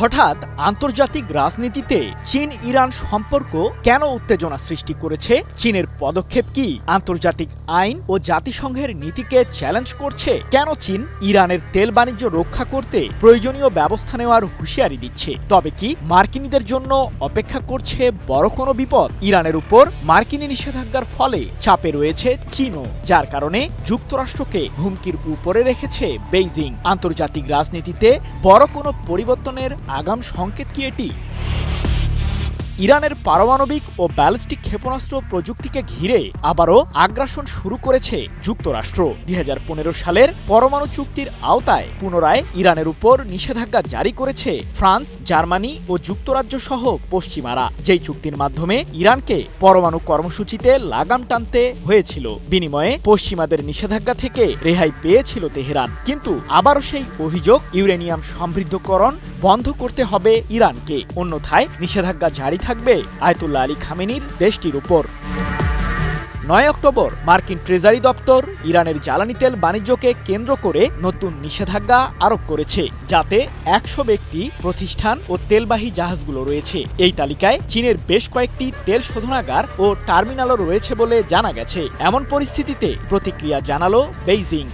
হঠাৎ আন্তর্জাতিক রাজনীতিতে চীন ইরান সম্পর্ক কেন উত্তেজনা সৃষ্টি করেছে? চীনের পদক্ষেপ কি আন্তর্জাতিক আইন ও জাতিসংঘের নীতিকে চ্যালেঞ্জ করছে? কেন চীন ইরানের তেল বাণিজ্য রক্ষা করতে প্রয়োজনীয় ব্যবস্থা নেওয়ার হুঁশিয়ারি দিচ্ছে? তবে কি মার্কিনীদের জন্য অপেক্ষা করছে বড় কোনো বিপদ? ইরানের উপর মার্কিনী নিষেধাজ্ঞার ফলে চাপে রয়েছে চীনও, যার কারণে যুক্তরাষ্ট্রকে হুমকির উপরে রেখেছে বেইজিং। আন্তর্জাতিক রাজনীতিতে বড় কোনো পরিবর্তনের আগাম সংকেত কি এটি? ইরানের পারমাণবিক ও ব্যালিস্টিক ক্ষেপণাস্ত্র প্রযুক্তিকে ঘিরে আবারও আগ্রাসন শুরু করেছে যুক্তরাষ্ট্র। ২০১৫ সালের পরমাণু চুক্তির আওতায় পুনরায় ইরানের উপর নিষেধাজ্ঞা জারি করেছে ফ্রান্স, জার্মানি ও যুক্তরাজ্য সহ পশ্চিমারা, যেই চুক্তির মাধ্যমে ইরানকে পরমাণু কর্মসূচিতে লাগাম টানতে হয়েছিল। বিনিময়ে পশ্চিমাদের নিষেধাজ্ঞা থেকে রেহাই পেয়েছিল তেহরান। কিন্তু আবারও সেই অভিযোগ, ইউরেনিয়াম সমৃদ্ধকরণ বন্ধ করতে হবে ইরানকে, অন্যথায় নিষেধাজ্ঞা জারি থাকবে আয়াতুল্লাহ আলী খামেনির দেশটির উপর। ৯ অক্টোবর মার্কিন ট্রেজারি দপ্তর ইরানের জ্বালানি তেল বাণিজ্যকে কেন্দ্র করে নতুন নিষেধাজ্ঞা আরোপ করেছে, যাতে ১০০ ব্যক্তি, প্রতিষ্ঠান ও তেলবাহী জাহাজগুলো রয়েছে। এই তালিকায় চীনের বেশ কয়েকটি তেল শোধনাগার ও টার্মিনালও রয়েছে বলে জানা গেছে। এমন পরিস্থিতিতে প্রতিক্রিয়া জানালো বেইজিং।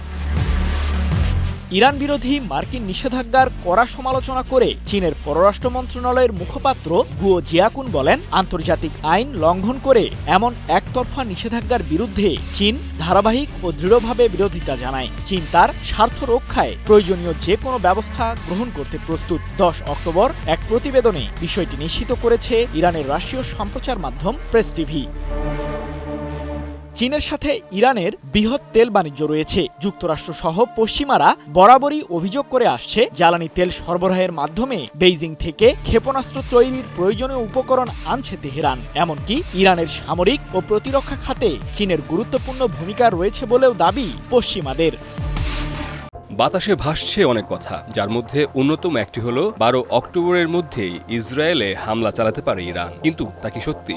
ইরান বিরোধী মার্কিন নিষেধাজ্ঞার কড়া সমালোচনা করে চীনের পররাষ্ট্র মন্ত্রণালয়ের মুখপাত্র গুয়ো জিয়াকুন বলেন, আন্তর্জাতিক আইন লঙ্ঘন করে এমন একতরফা নিষেধাজ্ঞার বিরুদ্ধে চীন ধারাবাহিক ও দৃঢ়ভাবে বিরোধিতা জানায়। চীন তার স্বার্থ রক্ষায় প্রয়োজনীয় যে কোনো ব্যবস্থা গ্রহণ করতে প্রস্তুত। ১০ অক্টোবর এক প্রতিবেদনে বিষয়টি নিশ্চিত করেছে ইরানের রাষ্ট্রীয় সম্প্রচার মাধ্যম প্রেস টিভি। চীনের সাথে ইরানের বৃহৎ তেল বাণিজ্য রয়েছে। যুক্তরাষ্ট্র সহ পশ্চিমারা বরাবরই অভিযোগ করে আসছে, জ্বালানি তেল সরবরাহের মাধ্যমে বেইজিং থেকে ক্ষেপণাস্ত্র তৈরির প্রয়োজনীয় উপকরণ আনছে তেহরান। এমনকি ইরানের সামরিক ও প্রতিরক্ষা খাতে চীনের গুরুত্বপূর্ণ ভূমিকা রয়েছে বলেও দাবি পশ্চিমাদের। বাতাসে ভাসছে অনেক কথা, যার মধ্যে অন্যতম একটি হলো ১২ অক্টোবরের মধ্যেই ইসরায়েলে হামলা চালাতে পারে ইরান। কিন্তু তা কি সত্যি?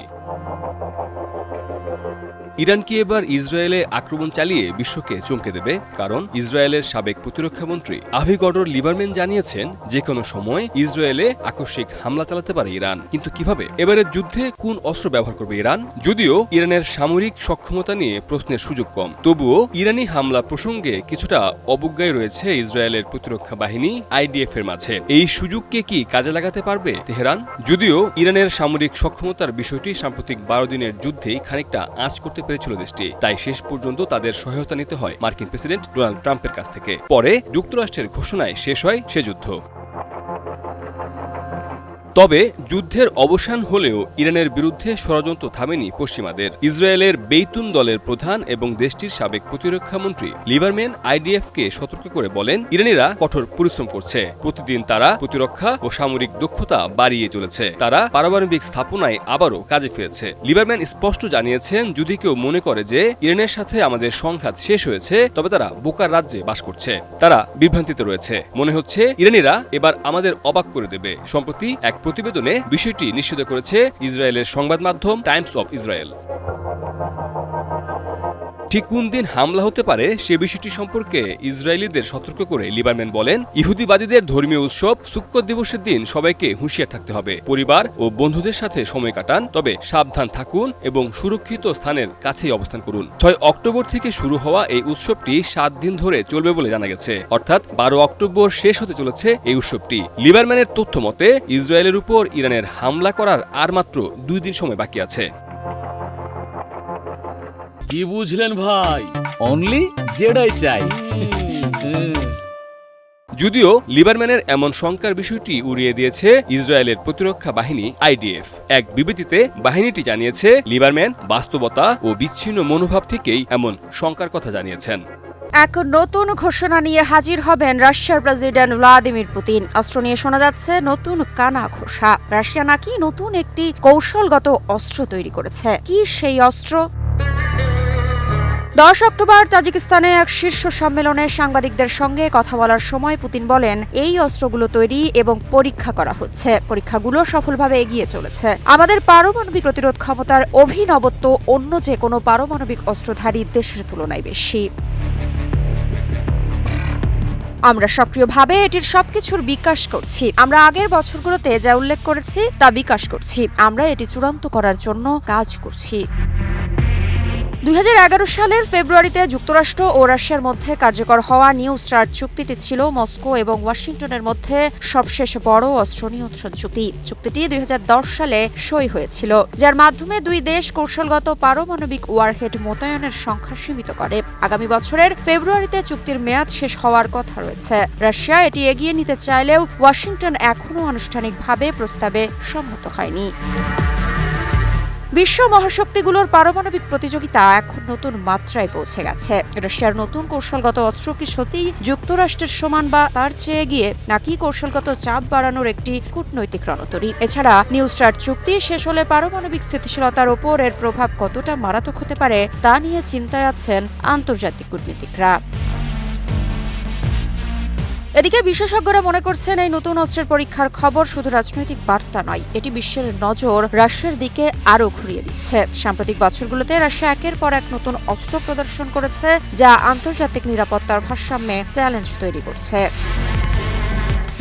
ইরান কি এবার ইসরায়েলে আক্রমণ চালিয়ে বিশ্বকে চমকে দেবে? কারণ ইসরায়েলের সাবেক প্রতিরক্ষামন্ত্রী আভিগডর লিবারম্যান জানিয়েছেন, যে কোনো সময় ইসরায়েলে আকস্মিক হামলা চালাতে পারে ইরান। কিন্তু কিভাবে? এবারের যুদ্ধে কোন অস্ত্র ব্যবহার করবে ইরান? যদিও ইরানের সামরিক সক্ষমতা নিয়ে প্রশ্নের সুযোগ কম, তবুও ইরানি হামলা প্রসঙ্গে কিছুটা অবজ্ঞায় রয়েছে ইসরায়েলের প্রতিরক্ষা বাহিনী IDF এর মাঝে। এই সুযোগকে কি কাজে লাগাতে পারবে তেহরান? যদিও ইরানের সামরিক সক্ষমতার বিষয়টি সাম্প্রতিক ১২ দিনের যুদ্ধেই খানিকটা আঁচ করতে পেরেছিল দেশটি, তাই শেষ পর্যন্ত তাদের সহায়তা নিতে হয় মার্কিন প্রেসিডেন্ট ডোনাল্ড ট্রাম্পের কাছ থেকে। পরে যুক্তরাষ্ট্রের ঘোষণায় শেষ হয় সে যুদ্ধ। তবে যুদ্ধের অবসান হলেও ইরানের বিরুদ্ধে ষড়যন্ত্র থামেনি পশ্চিমাদের। ইসরায়েলের বেইতুন দলের প্রধান এবং দেশটির সাবেক প্রতিরক্ষামন্ত্রী লিবারম্যান IDF-কে সতর্ক করে বলেন, ইরানিরা কঠোর পরিশ্রম করছে। প্রতিদিন তারা প্রতিরক্ষা ও সামরিক দক্ষতা বাড়িয়ে চলেছে। তারা পারমাণবিক স্থাপনায় আবারও কাজে ফিরেছে। লিবারম্যান স্পষ্ট জানিয়েছেন, যদি কেউ মনে করে যে ইরানের সাথে আমাদের সংঘাত শেষ হয়েছে, তবে তারা বোকার রাজ্যে বাস করছে। তারা বিভ্রান্তিতে রয়েছে। মনে হচ্ছে ইরানিরা এবার আমাদের অবাক করে দেবে। সম্প্রতি এক প্রতিবেদনে বিষয়টি নিশ্চিত করেছে ইসরায়েলের সংবাদ মাধ্যম টাইমস অফ ইসরায়েল। ঠিক কোন দিন হামলা হতে পারে সে বিষয়টি সম্পর্কে ইসরায়েলিদের সতর্ক করে লিবারম্যান বলেন, ইহুদিবাদীদের ধর্মীয় উৎসব সুক্কত দিবসের দিন সবাইকে হুঁশিয়ার থাকতে হবে। পরিবার ও বন্ধুদের সাথে সময় কাটান, তবে সাবধান থাকুন এবং সুরক্ষিত স্থানের কাছেই অবস্থান করুন। ৬ অক্টোবর থেকে শুরু হওয়া এই উৎসবটি ৭ দিন ধরে চলবে বলে জানা গেছে, অর্থাৎ ১২ অক্টোবর শেষ হতে চলেছে এই উৎসবটি। লিবারম্যানের তথ্য মতে ইসরায়েলের উপর ইরানের হামলা করার আর মাত্র ২ দিন সময় বাকি আছে। কি বুঝলেন ভাই? অনলি যেটাই চাই। যদিও লিবারম্যানের এমন শঙ্কার বিষয়টি উড়িয়ে দিয়েছে ইসরায়েলের প্রতিরক্ষা বাহিনী IDF। এক বিবৃতিতে বাহিনীটি জানিয়েছে, লিবারম্যান বাস্তবতা ও বিচ্ছিন্ন মনোভাব থেকেই এমন শঙ্কার কথা জানিয়েছেন। এক নতুন ঘোষণা নিয়ে হাজির হবেন রাশিয়ার প্রেসিডেন্ট ভ্লাদিমির পুতিন। অস্ত্র নিয়ে শোনা যাচ্ছে নতুন কানা ঘোষা। রাশিয়া নাকি নতুন একটি কৌশলগত অস্ত্র তৈরি করেছে। কি সেই অস্ত্র? ১০ অক্টোবর তাজিকিস্তানে এক শীর্ষ সম্মেলনে সাংবাদিকদের সঙ্গে কথা বলার সময় পুতিন বলেন, এই অস্ত্রগুলো তৈরি এবং পরীক্ষা করা হচ্ছে। পরীক্ষাগুলো সফলভাবে এগিয়ে চলেছে। আমাদের পারমাণবিক প্রতিরোধ ক্ষমতার অভিনবত্ব অন্য যে কোনো পারমাণবিক অস্ত্রধারী দেশের তুলনায় বেশি। আমরা সক্রিয়ভাবে এটির সবকিছুর বিকাশ করছি। আমরা আগের বছরগুলোতে যা উল্লেখ করেছি তা বিকাশ করছি। আমরা এটি চূড়ান্ত করার জন্য কাজ করছি। 2011 সালের ফেব্রুয়ারিতে যুক্তরাষ্ট্র ও রাশিয়ার মধ্যে কার্যকর হওয়া নিউ স্টার্ট চুক্তিটি ছিল মস্কো এবং ওয়াশিংটনের মধ্যে সবশেষ বড় অস্ত্র নিয়ন্ত্রণ চুক্তি। চুক্তিটি 2010 সালে সই হয়েছিল, যার মাধ্যমে দুই দেশ কৌশলগত পারমাণবিক ওয়ারহেড মোতায়েনের সংখ্যা সীমিত করে। আগামী বছরের ফেব্রুয়ারিতে চুক্তির মেয়াদ শেষ হওয়ার কথা রয়েছে। রাশিয়া এটি এগিয়ে নিতে চাইলেও ওয়াশিংটন এখনও আনুষ্ঠানিকভাবে প্রস্তাবে সম্মত হয়নি। বিশ্ব মহাশক্তিগুলোর পারমাণবিক প্রতিযোগিতা এখন নতুন মাত্রায় পৌঁছে গেছে। রাশিয়ার নতুন কৌশলগত অস্ত্র কি সত্যি যুক্তরাষ্ট্রের সমান বা তার চেয়ে এগিয়ে, নাকি কৌশলগত চাপ বাড়ানোর একটি কূটনৈতিক রণতরী? এছাড়া নিউ স্টার্ট চুক্তি শেষ হলে পারমাণবিক স্থিতিশীলতার ওপর এর প্রভাব কতটা মারাত্মক হতে পারে তা নিয়ে চিন্তায় আছেন আন্তর্জাতিক কূটনীতিকরা। এদিকে বিশেষজ্ঞরা মনে করছেন এই নতুন অস্ত্রের পরীক্ষার খবর শুধু রাজনৈতিক বার্তা নয়, এটি বিশ্বের নজর রাশিয়ার দিকে আরও ঘুরিয়ে দিচ্ছে। সাম্প্রতিক বছরগুলোতে রাশিয়া একের পর এক নতুন অস্ত্র প্রদর্শন করেছে, যা আন্তর্জাতিক নিরাপত্তার ভারসাম্যে চ্যালেঞ্জ তৈরি করছে।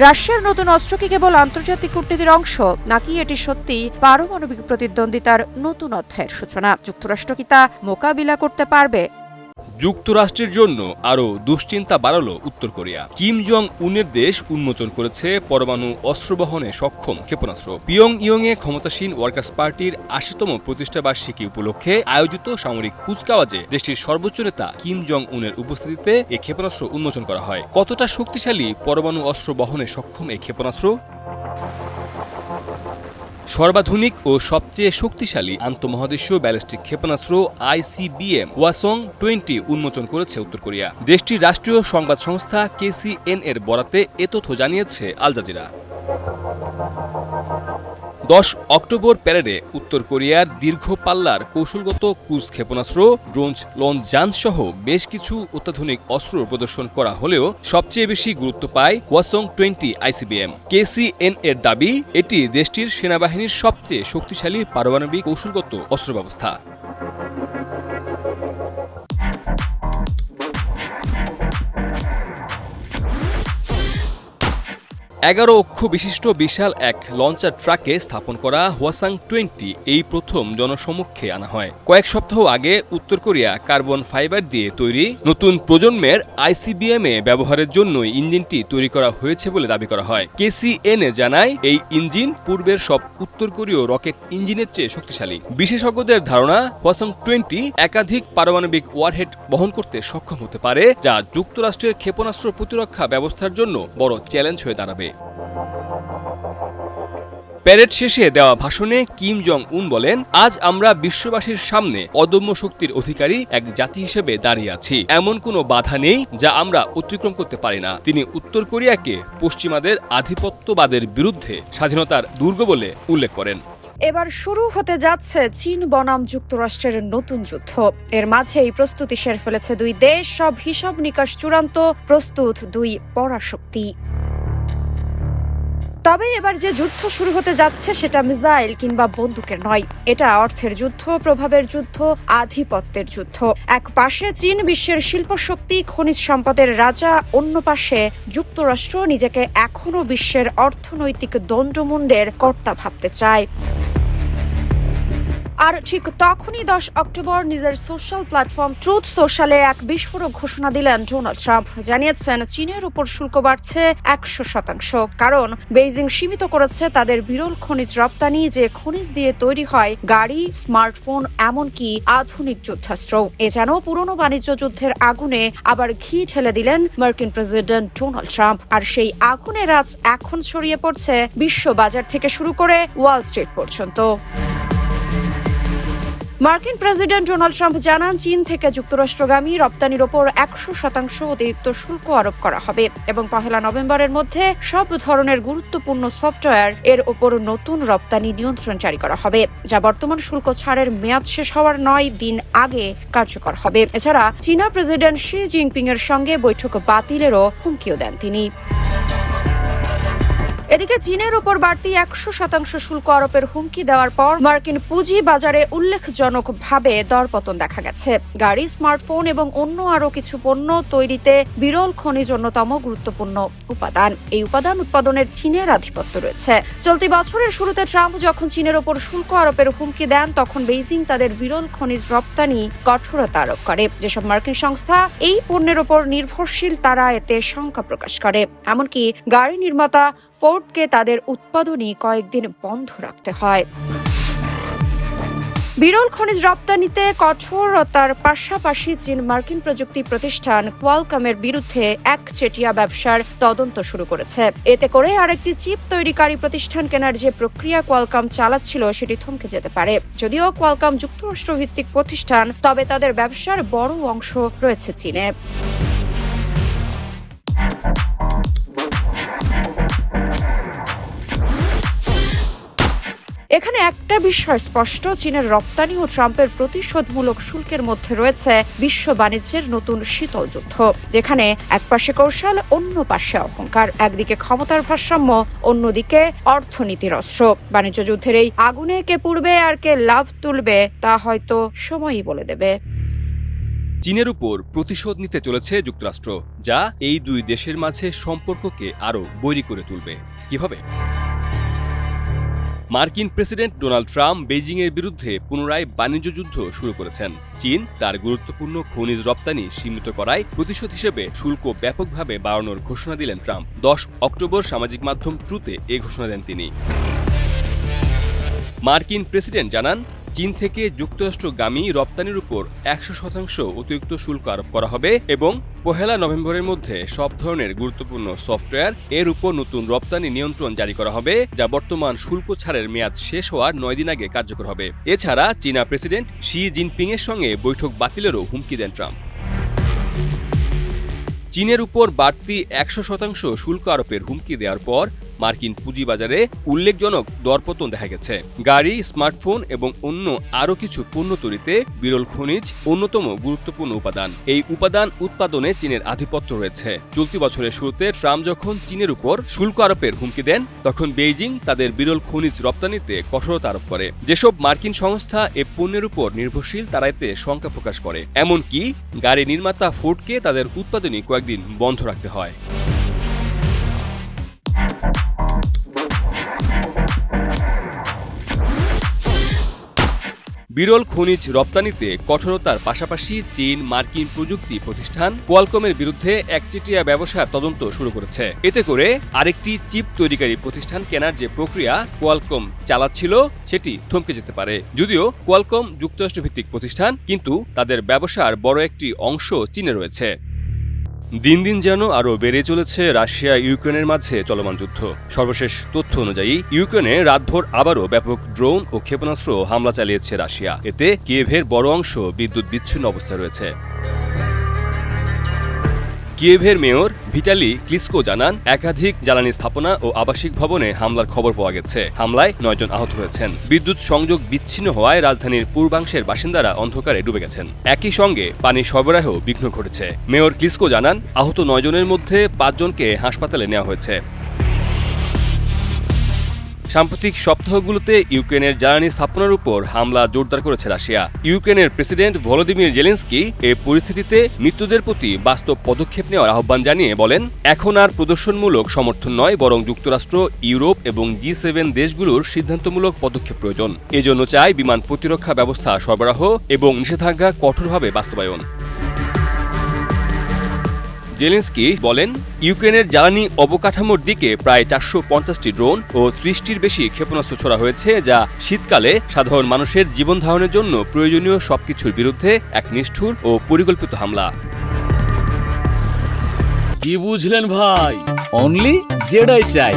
রাশিয়ার নতুন অস্ত্র কি কেবল আন্তর্জাতিক কূটনীতির অংশ, নাকি এটি সত্যি পারমাণবিক প্রতিদ্বন্দ্বিতার নতুন অধ্যায়ের সূচনা? যুক্তরাষ্ট্র কি তা মোকাবিলা করতে পারবে? যুক্তরাষ্ট্রের জন্য আরও দুশ্চিন্তা বাড়ালো উত্তর কোরিয়া। কিম জং উনের দেশ উন্মোচন করেছে পরমাণু অস্ত্র বহনে সক্ষম ক্ষেপণাস্ত্র। পিয়ংইয়ংয়ে ক্ষমতাসীন ওয়ার্কার্স পার্টির ৮০তম প্রতিষ্ঠাবার্ষিকী উপলক্ষে আয়োজিত সামরিক কুচকাওয়াজে দেশটির সর্বোচ্চ নেতা কিম জং উনের উপস্থিতিতে এই ক্ষেপণাস্ত্র উন্মোচন করা হয়। কতটা শক্তিশালী পরমাণু অস্ত্র বহনে সক্ষম এই ক্ষেপণাস্ত্র? সর্বাধুনিক ও সবচেয়ে শক্তিশালী আন্তঃমহাদেশীয় ব্যালিস্টিক ক্ষেপণাস্ত্র ICBM Hwasong-20 উন্মোচন করেছে উত্তর কোরিয়া। দেশটির রাষ্ট্রীয় সংবাদ সংস্থা KCN এর বরাতে এ তথ্য জানিয়েছে আল জাজিরা। 10 অক্টোবর প্যারেডে উত্তর কোরিয়ার দীর্ঘ পাল্লার কৌশলগত ক্রুজ ক্ষেপণাস্ত্র, ড্রোন লঞ্চযান সহ বেশ কিছু অত্যাধুনিক অস্ত্র প্রদর্শন করা হলেও সবচেয়ে বেশি গুরুত্ব পায় Hwasong-20 ICBM। KCN এর দাবি, এটি দেশটির সেনাবাহিনীর সবচেয়ে শক্তিশালী পারমাণবিক কৌশলগত অস্ত্র ব্যবস্থা। 11 অক্ষ বিশিষ্ট বিশাল এক লঞ্চার ট্রাকে স্থাপন করা Hwasong-20 এই প্রথম জনসমক্ষে আনা হয়। কয়েক সপ্তাহ আগে উত্তর কোরিয়া কার্বন ফাইবার দিয়ে তৈরি নতুন প্রজন্মের ICBM এ ব্যবহারের জন্য ইঞ্জিনটি তৈরি করা হয়েছে বলে দাবি করা হয়। KCN জানায়, এই ইঞ্জিন পূর্বের সব উত্তর কোরীয় রকেট ইঞ্জিনের চেয়ে শক্তিশালী। বিশেষজ্ঞদের ধারণা, Hwasong-20 একাধিক পারমাণবিক ওয়ারহেড বহন করতে সক্ষম হতে পারে, যা যুক্তরাষ্ট্রের ক্ষেপণাস্ত্র প্রতিরক্ষা ব্যবস্থার জন্য বড় চ্যালেঞ্জ হয়ে দাঁড়াবে। প্যারেড শেষে দেওয়া ভাষণে কিম জং উন বলেন, আজ আমরা বিশ্ববাসীর সামনে অদম্য শক্তির অধিকারী এক জাতি হিসেবে দাঁড়িয়ে আছি। এমন কোনো বাধা নেই যা আমরা অতিক্রম করতে পারি না। তিনি উত্তর কোরিয়াকে পশ্চিমাদের আধিপত্যবাদের বিরুদ্ধে স্বাধীনতার দুর্গ বলে উল্লেখ করেন। এবার শুরু হতে যাচ্ছে চীন বনাম যুক্তরাষ্ট্রের নতুন যুদ্ধ। এর মাঝেই প্রস্তুতি সেরে ফেলেছে দুই দেশ। সব হিসাব নিকাশ চূড়ান্ত, প্রস্তুত দুই পরাশক্তি। তবে এবার যে যুদ্ধ শুরু হতে যাচ্ছে সেটা মিসাইল কিংবা বন্দুকের নয়, এটা অর্থের যুদ্ধ, প্রভাবের যুদ্ধ, আধিপত্যের যুদ্ধ। এক পাশে চীন বিশ্বের শিল্প শক্তি, খনিজ সম্পদের রাজা, অন্য পাশে যুক্তরাষ্ট্র নিজেকে এখনো বিশ্বের অর্থনৈতিক দণ্ডমুণ্ডের কর্তা ভাবতে চায়। আর ঠিক তখনই 10 অক্টোবর নিজের সোশ্যাল প্ল্যাটফর্ম ট্রুথ সোশ্যালে এক বিস্ফোরক ঘোষণা দিলেন ডোনাল্ড ট্রাম্প। জানিয়েছেন, চীনের উপর শুল্ক বাড়ছে 100%, কারণ বেইজিং সীমিত করেছে তাদের বিরল খনিজ রপ্তানি, যে খনিজ দিয়ে তৈরি হয় গাড়ি, স্মার্টফোন, এমনকি আধুনিক যুদ্ধাস্ত্র। এ যেন পুরনো বাণিজ্য যুদ্ধের আগুনে আবার ঘি ঢেলে দিলেন মার্কিন প্রেসিডেন্ট ডোনাল্ড ট্রাম্প। আর সেই আগুনের আঁচ এখন ছড়িয়ে পড়ছে বিশ্ব বাজার থেকে শুরু করে ওয়াল স্ট্রিট পর্যন্ত। মার্কিন প্রেসিডেন্ট ডোনাল্ড ট্রাম্প জানান, চীন থেকে যুক্তরাষ্ট্রগামী রপ্তানির ওপর 100% অতিরিক্ত শুল্ক আরোপ করা হবে এবং 1 নভেম্বরের মধ্যে সব ধরনের গুরুত্বপূর্ণ সফটওয়্যার এর ওপর নতুন রপ্তানি নিয়ন্ত্রণ জারি করা হবে, যা বর্তমান শুল্ক ছাড়ের মেয়াদ শেষ হওয়ার 9 দিন আগে কার্যকর হবে। এছাড়া চীনা প্রেসিডেন্ট শি জিনপিং এর সঙ্গে বৈঠক বাতিলেরও হুমকিও দেন তিনি। এদিকে চীনের উপর বাড়তি 100% শুল্ক আরোপের হুমকি দেওয়ার পর মার্কিন পুঁজি বাজারে উল্লেখজনকভাবে দরপতন দেখা গেছে। গাড়ি, স্মার্টফোন এবং অন্য আরও কিছু পণ্য তৈরিতে বিরল খনিজ অন্যতম গুরুত্বপূর্ণ উপাদান। এই উপাদান উৎপাদনের চীনের আধিপত্য রয়েছে। চলতি বছরের শুরুতে ট্রাম্প যখন চীনের ওপর শুল্ক আরোপের হুমকি দেন, তখন বেইজিং তাদের বিরল খনিজ রপ্তানি কঠোরতা আরোপ করে। যেসব মার্কিন সংস্থা এই পণ্যের ওপর নির্ভরশীল তারা এতে শঙ্কা প্রকাশ করে। এমনকি গাড়ি নির্মাতা ফোর্ডকে তাদের উৎপাদনই কয়েকদিন বন্ধ রাখতে হয়। বিরল খনিজ রপ্তানিতে কঠোরতার পাশাপাশি চীন মার্কিন প্রযুক্তি প্রতিষ্ঠান কোয়ালকমের বিরুদ্ধে একচেটিয়া ব্যবসার তদন্ত শুরু করেছে। এতে করে আরেকটি চিপ তৈরিকারী প্রতিষ্ঠান কেনার যে প্রক্রিয়া কোয়ালকম চালাচ্ছিল সেটি থমকে যেতে পারে। যদিও কোয়ালকম যুক্তরাষ্ট্র ভিত্তিক প্রতিষ্ঠান, তবে তাদের ব্যবসার বড় অংশ রয়েছে চীনে। এখানে একটা বিষয় স্পষ্ট, চীনের রপ্তানি ও ট্রাম্পের প্রতিশোধমূলক শুল্কের মধ্যে রয়েছে বিশ্ব বাণিজ্যের নতুন শীতল যুদ্ধ, যেখানে এক পাশে কৌশল, অন্য পাশে অহংকার। একদিকে ক্ষমতার ভারসাম্য, অন্যদিকে অর্থনীতির অস্ত্র। বাণিজ্য যুদ্ধের এই আগুনে কে পুড়বে আর কে লাভ তুলবে তা হয়তো সময়ই বলে দেবে। চীনের উপর প্রতিশোধ নিতে চলেছে যুক্তরাষ্ট্র, যা এই দুই দেশের মাঝে সম্পর্ককে আরও বৈরী করে তুলবে। কিভাবে? মার্কিন প্রেসিডেন্ট ডোনাল্ড ট্রাম্প বেইজিংয়ের বিরুদ্ধে পুনরায় বাণিজ্য যুদ্ধ শুরু করেছেন। চীন তার গুরুত্বপূর্ণ খনিজ রপ্তানি সীমিত করায় প্রতিশোধ হিসেবে শুল্ক ব্যাপকভাবে বাড়ানোর ঘোষণা দিলেন ট্রাম্প। 10 অক্টোবর সামাজিক মাধ্যম ট্রুথে এই ঘোষণা দেন তিনি। মার্কিন প্রেসিডেন্ট জানান, চীন থেকে যুক্তরাষ্ট্রগামী রপ্তানির উপর 100% অতিরিক্ত শুল্ক আরোপ করা হবে এবং 1 নভেম্বরের মধ্যে সব ধরনের গুরুত্বপূর্ণ সফটওয়্যার এর উপর নতুন রপ্তানি নিয়ন্ত্রণ জারি করা হবে, যা বর্তমান শুল্ক ছাড়ের মেয়াদ শেষ হওয়ার 9 দিন আগে কার্যকর হবে। এছাড়া চীনা প্রেসিডেন্ট শি জিনপিং এর সঙ্গে বৈঠক বাতিলেরও হুমকি দেন ট্রাম্প। চীনের উপর বাড়তি 100% শুল্ক আরোপের হুমকি দেওয়ার পর মার্কিন পুঁজিবাজারে উল্লেখজনক দরপতন দেখা গেছে। গাড়ি, স্মার্টফোন এবং অন্য আরও কিছু পণ্য তৈরিতে বিরল খনিজ অন্যতম গুরুত্বপূর্ণ উপাদান। এই উপাদান উৎপাদনে চীনের আধিপত্য রয়েছে। চলতি বছরের শুরুতে ট্রাম্প যখন চীনের উপর শুল্ক আরোপের হুমকি দেন, তখন বেইজিং তাদের বিরল খনিজ রপ্তানিতে কঠোরতা আরোপ করে। যেসব মার্কিন সংস্থা এ পণ্যের উপর নির্ভরশীল তারা এতে শঙ্কা প্রকাশ করে। এমনকি গাড়ি নির্মাতা ফোর্ডকে তাদের উৎপাদনই কয়েকদিন বন্ধ রাখতে হয়। বিরল খনিজ রপ্তানিতে কঠোরতার পাশাপাশি চীন মার্কিন প্রযুক্তি প্রতিষ্ঠান কোয়ালকমের বিরুদ্ধে একচেটিয়া ব্যবসার তদন্ত শুরু করেছে। এতে করে আরেকটি চিপ তৈরিকারী প্রতিষ্ঠান কেনার যে প্রক্রিয়া কোয়ালকম চালাচ্ছিল সেটি থমকে যেতে পারে। যদিও কোয়ালকম যুক্তরাষ্ট্র ভিত্তিক প্রতিষ্ঠান, কিন্তু তাদের ব্যবসার বড় একটি অংশ চীনে রয়েছে। দিন দিন যেন আরও বেড়ে চলেছে রাশিয়া ইউক্রেনের মাঝে চলমান যুদ্ধ। সর্বশেষ তথ্য অনুযায়ী ইউক্রেনে রাতভর আবারও ব্যাপক ড্রোন ও ক্ষেপণাস্ত্র হামলা চালিয়েছে রাশিয়া। এতে কিয়েভের বড় অংশ বিদ্যুৎ বিচ্ছিন্ন অবস্থায় রয়েছে। কিয়েভের মেয়র ভিটালি ক্লিসকো জানান, একাধিক জ্বালানি স্থাপনা ও আবাসিক ভবনে হামলার খবর পাওয়া গেছে। হামলায় 9 জন আহত হয়েছেন। বিদ্যুৎ সংযোগ বিচ্ছিন্ন হওয়ায় রাজধানীর পূর্বাংশের বাসিন্দারা অন্ধকারে ডুবে গেছেন। একই সঙ্গে পানি সরবরাহেও বিঘ্ন ঘটেছে। মেয়র ক্লিসকো জানান, আহত 9 জনের মধ্যে 5 জনকে হাসপাতালে নেওয়া হয়েছে। সাম্প্রতিক সপ্তাহগুলোতে ইউক্রেনের জ্বালানি স্থাপনার উপর হামলা জোরদার করেছে রাশিয়া। ইউক্রেনের প্রেসিডেন্ট ভলোদিমির জেলেনস্কি এই পরিস্থিতিতে মৃত্যুদের প্রতি বাস্তব পদক্ষেপ নেওয়ার আহ্বান জানিয়ে বলেন, এখন আর প্রদর্শনমূলক সমর্থন নয়, বরং যুক্তরাষ্ট্র, ইউরোপ এবং G7 দেশগুলোর সিদ্ধান্তমূলক পদক্ষেপ প্রয়োজন। এজন্য চাই বিমান প্রতিরক্ষা ব্যবস্থা সরবরাহ এবং নিষেধাজ্ঞা কঠোরভাবে বাস্তবায়ন। জেলেনস্কি বলেন, ইউক্রেনের জ্বালানি অবকাঠামোর দিকে প্রায় 450টি ড্রোন ও 30টির বেশি ক্ষেপণাস্ত্র ছোড়া হয়েছে, যা শীতকালে সাধারণ মানুষের জীবন ধারণের জন্য প্রয়োজনীয় সবকিছুর বিরুদ্ধে এক নিষ্ঠুর ও পরিকল্পিত হামলা। কি বুঝলেন ভাই? অনলি যেটাই চাই।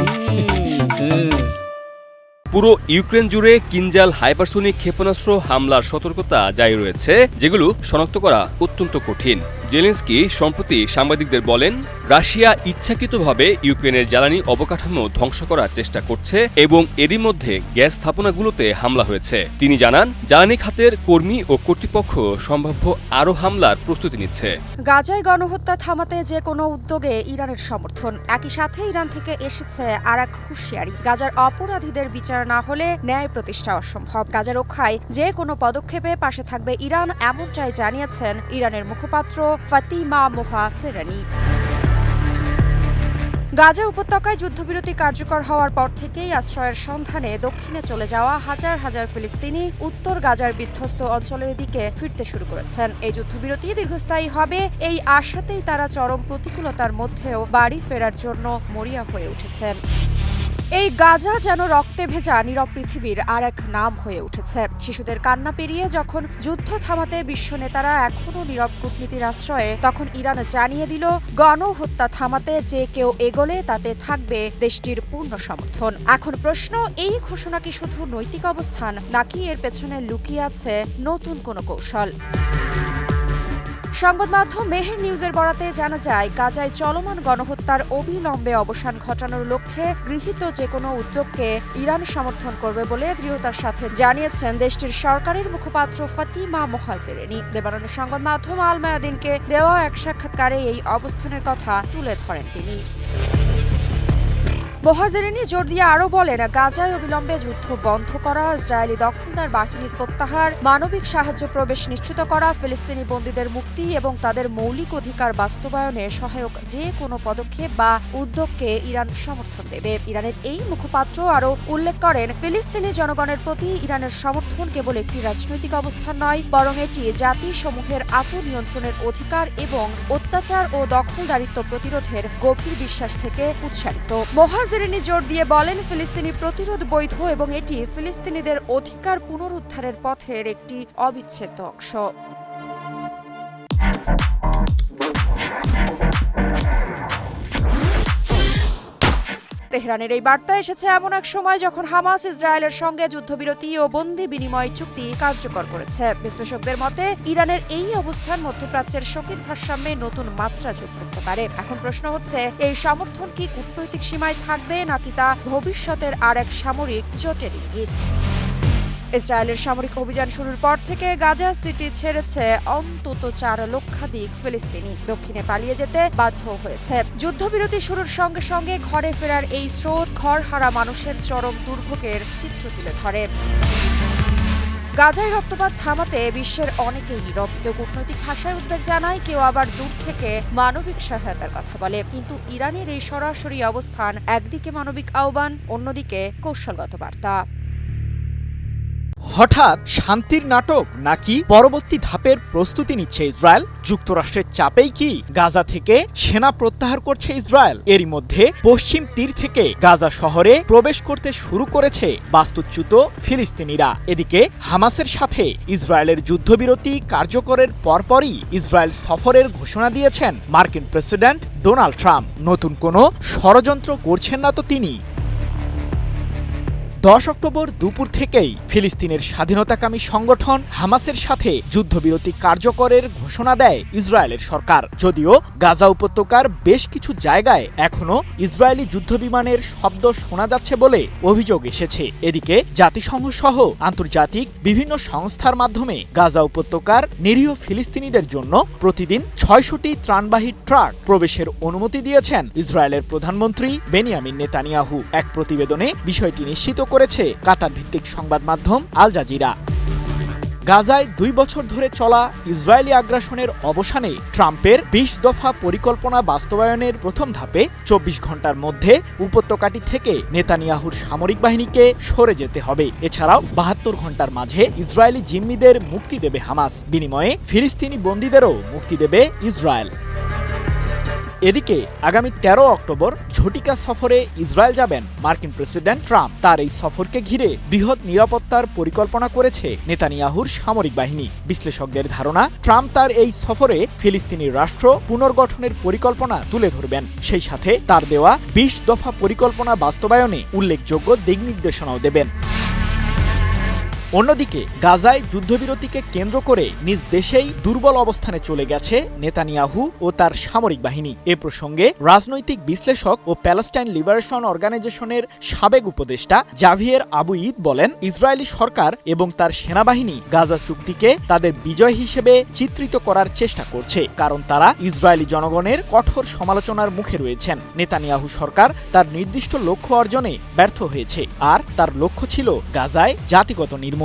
পুরো ইউক্রেন জুড়ে কিনজাল হাইপারসোনিক ক্ষেপণাস্ত্র হামলার সতর্কতা জারি রয়েছে, যেগুলো শনাক্ত করা অত্যন্ত কঠিন। জেলেনস্কি সম্প্রতি সাংবাদিকদের বলেন, রাশিয়া ইচ্ছাকৃতভাবে ইউক্রেনের জ্বালানি অবকাঠামো ধ্বংস করার চেষ্টা করছে এবং এরই মধ্যে গ্যাস স্থাপনাগুলোতে হামলা হয়েছে। তিনি জানান, জ্বালানি খাতের কর্মী ও কর্তৃপক্ষ সম্ভাব্য আরও হামলার প্রস্তুতি নিচ্ছে। গাজায় গণহত্যা থামাতে যে কোনো উদ্যোগে ইরানের সমর্থন। একই সাথে ইরান থেকে এসেছে আর এক হুঁশিয়ারি, গাজার অপরাধীদের বিচার না হলে ন্যায় প্রতিষ্ঠা অসম্ভব। গাজা রক্ষায় যে কোনো পদক্ষেপে পাশে থাকবে ইরান, এমনটাই জানিয়েছেন ইরানের মুখপাত্র ফাতিমা মোহাসেরানি। গাজা উপত্যকায় যুদ্ধবিরতি কার্যকর হওয়ার পর থেকেই আশ্রয়ের সন্ধানে দক্ষিণে চলে যাওয়া হাজার হাজার ফিলিস্তিনি উত্তর গাজার বিধ্বস্ত অঞ্চলের দিকে ফিরতে শুরু করেছেন। এই যুদ্ধবিরতি দীর্ঘস্থায়ী হবে এই আশাতেই তারা চরম প্রতিকূলতার মধ্যেও বাড়ি ফেরার জন্য মরিয়া হয়ে উঠেছেন। এই গাজা যেন রক্তে ভেজা নীরব পৃথিবীর আর এক নাম হয়ে উঠেছে। শিশুদের কান্না পেরিয়ে যখন যুদ্ধ থামাতে বিশ্ব নেতারা এখনও নীরব কূটনীতির আশ্রয়ে, তখন ইরান জানিয়ে দিল গণহত্যা থামাতে যে কেউ এগোলে তাতে থাকবে দেশটির পূর্ণ সমর্থন। এখন প্রশ্ন, এই ঘোষণা কি শুধু নৈতিক অবস্থান, নাকি এর পেছনে লুকিয়ে আছে নতুন কোনো কৌশল? সংবাদ মাধ্যম মেহের নিউজের বরাতে জানা যায়, গাজায় চলমান গণহত্যার অবিলম্বে অবসান ঘটানোর লক্ষ্যে গৃহীত যে কোনো উদ্যোগকে ইরান সমর্থন করবে বলে দৃঢ়তার সাথে জানিয়েছেন দেশটির সরকারের মুখপাত্র ফাতিমা মোহাসেরানি। লেবাননের সংবাদ মাধ্যম আল মায়াদিনকে দেওয়া এক সাক্ষাৎকারে এই অবস্থানের কথা তুলে ধরেন তিনি। মোহাসেরানি জোর দিয়ে আরও বলেন, গাজায় অবিলম্বে যুদ্ধ বন্ধ করা, ইসরায়েলি দখলদার বাহিনীর প্রত্যাহার, মানবিক সাহায্য প্রবেশ নিশ্চিত করা, ফিলিস্তিনি বন্দীদের মুক্তি এবং তাদের মৌলিক অধিকার বাস্তবায়নে সহায়ক যে কোনো পদক্ষেপ বা উদ্যোগকে ইরান সমর্থন দেবে। ইরানের এই মুখপাত্র আরও উল্লেখ করেন, ফিলিস্তিনি জনগণের প্রতি ইরানের সমর্থন কেবল একটি রাজনৈতিক অবস্থান নয়, বরং এটি জাতিসমূহের আত্মনিয়ন্ত্রণের অধিকার এবং অত্যাচার ও দখলদারিত্ব প্রতিরোধের গভীর বিশ্বাস থেকে উৎসারিত। মোহাসেরানি জোর দিয়ে বলেন, ফিলিস্তিনি প্রতিরোধ বৈধ এবং এটি ফিলিস্তিনিদের অধিকার পুনরুদ্ধারের পথের একটি অবিচ্ছেদ্য অংশ। তেহরানের এই বার্তা এসেছে এমন এক সময় যখন হামাস ইসরায়েলের সঙ্গে যুদ্ধবিরতি ও বন্দি বিনিময় চুক্তি কার্যকর করেছে। বিশ্লেষকদের মতে, ইরানের এই অবস্থান মধ্যপ্রাচ্যের শক্তির ভারসাম্যে নতুন মাত্রা যোগ করতে পারে। এখন প্রশ্ন হচ্ছে, এই সমর্থন কি কূটনৈতিক সীমায় থাকবে, নাকি তা ভবিষ্যতের আর এক সামরিক জোটের ইঙ্গিত? ইসরায়েলের সামরিক অভিযান শুরুর পর থেকে গাজা সিটি ছেড়েছে অন্তত 4 লক্ষাধিক ফিলিস্তিনি। দক্ষিণে পালিয়ে যেতে বাধ্য হয়েছে। যুদ্ধবিরতি শুরুর সঙ্গে সঙ্গে ঘরে ফেরার এই স্রোত ঘরহারা মানুষের চরম দুর্ভোগের চিত্র তুলে ধরে। গাজায় রক্তপাত থামাতে বিশ্বের অনেকেই নীরব। কেউ কূটনৈতিক ভাষায় উদ্বেগ জানায়, কেউ আবার দূর থেকে মানবিক সহায়তার কথা বলে। কিন্তু ইরানের এই সরাসরি অবস্থান একদিকে মানবিক আহ্বান, অন্যদিকে কৌশলগত বার্তা। হঠাৎ শান্তির নাটক, নাকি পরবর্তী ধাপের প্রস্তুতি নিচ্ছে ইসরায়েল? যুক্তরাষ্ট্রের চাপেই কি গাজা থেকে সেনা প্রত্যাহার করছে ইসরায়েল? এরই মধ্যে পশ্চিম তীর থেকে গাজা শহরে প্রবেশ করতে শুরু করেছে বাস্তুচ্যুত ফিলিস্তিনিরা। এদিকে হামাসের সাথে ইসরায়েলের যুদ্ধবিরতি কার্যকরের পরপরই ইসরায়েল সফরের ঘোষণা দিয়েছেন মার্কিন প্রেসিডেন্ট ডোনাল্ড ট্রাম্প। নতুন কোনো ষড়যন্ত্র করছেন না তো তিনি? 10 অক্টোবর দুপুর থেকেই ফিলিস্তিনের স্বাধীনতাকামী সংগঠন হামাসের সাথে যুদ্ধবিরতি কার্যকরের ঘোষণা দেয় ইসরায়েলের সরকার। যদিও গাজা উপত্যকার বেশ কিছু জায়গায় এখনো ইসরায়েলি যুদ্ধবিমানের শব্দ শোনা যাচ্ছে বলে অভিযোগ এসেছে। এদিকে জাতিসংঘ সহ আন্তর্জাতিক বিভিন্ন সংস্থার মাধ্যমে গাজা উপত্যকার নিরীহ ফিলিস্তিনিদের জন্য প্রতিদিন 600টি ত্রাণবাহী ট্রাক প্রবেশের অনুমতি দিয়েছেন ইসরায়েলের প্রধানমন্ত্রী বেনিয়ামিন নেতানিয়াহু। এক প্রতিবেদনে বিষয়টি নিশ্চিত করেছে কাতার ভিত্তিক সংবাদ মাধ্যম আল জাজিরা। গাজায় 2 বছর ধরে চলা ইসরায়েলি আগ্রাসনের অবসানে ট্রাম্পের 20 দফা পরিকল্পনা বাস্তবায়নের প্রথম ধাপে 24 ঘন্টার মধ্যে উপত্যকাটি থেকে নেতানিয়াহুর সামরিক বাহিনীকে সরে যেতে হবে। এছাড়াও 72 ঘন্টার মাঝে ইসরায়েলি জিম্মিদের মুক্তি দেবে হামাস। বিনিময়ে ফিলিস্তিনি বন্দীদেরও মুক্তি দেবে ইসরায়েল। এদিকে আগামী 13 অক্টোবর ঝটিকা সফরে ইসরায়েল যাবেন মার্কিন প্রেসিডেন্ট ট্রাম্প। তার এই সফরকে ঘিরে বৃহৎ নিরাপত্তার পরিকল্পনা করেছে নেতানিয়াহুর সামরিক বাহিনী। বিশ্লেষকদের ধারণা, ট্রাম্প তার এই সফরে ফিলিস্তিনি রাষ্ট্র পুনর্গঠনের পরিকল্পনা তুলে ধরবেন। সেই সাথে তার দেওয়া 20 দফা পরিকল্পনা বাস্তবায়নে উল্লেখযোগ্য দিক নির্দেশনাও দেবেন। অন্যদিকে গাজায় যুদ্ধবিরতিকে কেন্দ্র করে নিজ দেশেই দুর্বল অবস্থানে চলে গেছে নেতানিয়াহু ও তার সামরিক বাহিনী। এ প্রসঙ্গে রাজনৈতিক বিশ্লেষক ও প্যালেস্টাইন লিবারেশন অর্গানাইজেশনের সাবেক উপদেষ্টা জাভিয়ের আবু ঈদ বলেন, ইসরায়েলি সরকার এবং তার সেনাবাহিনী গাজা চুক্তিকে তাদের বিজয় হিসেবে চিত্রিত করার চেষ্টা করছে, কারণ তারা ইসরায়েলি জনগণের কঠোর সমালোচনার মুখে রয়েছেন। নেতানিয়াহু সরকার তার নির্দিষ্ট লক্ষ্য অর্জনে ব্যর্থ হয়েছে, আর তার লক্ষ্য ছিল গাজায় জাতিগত নির্মূল।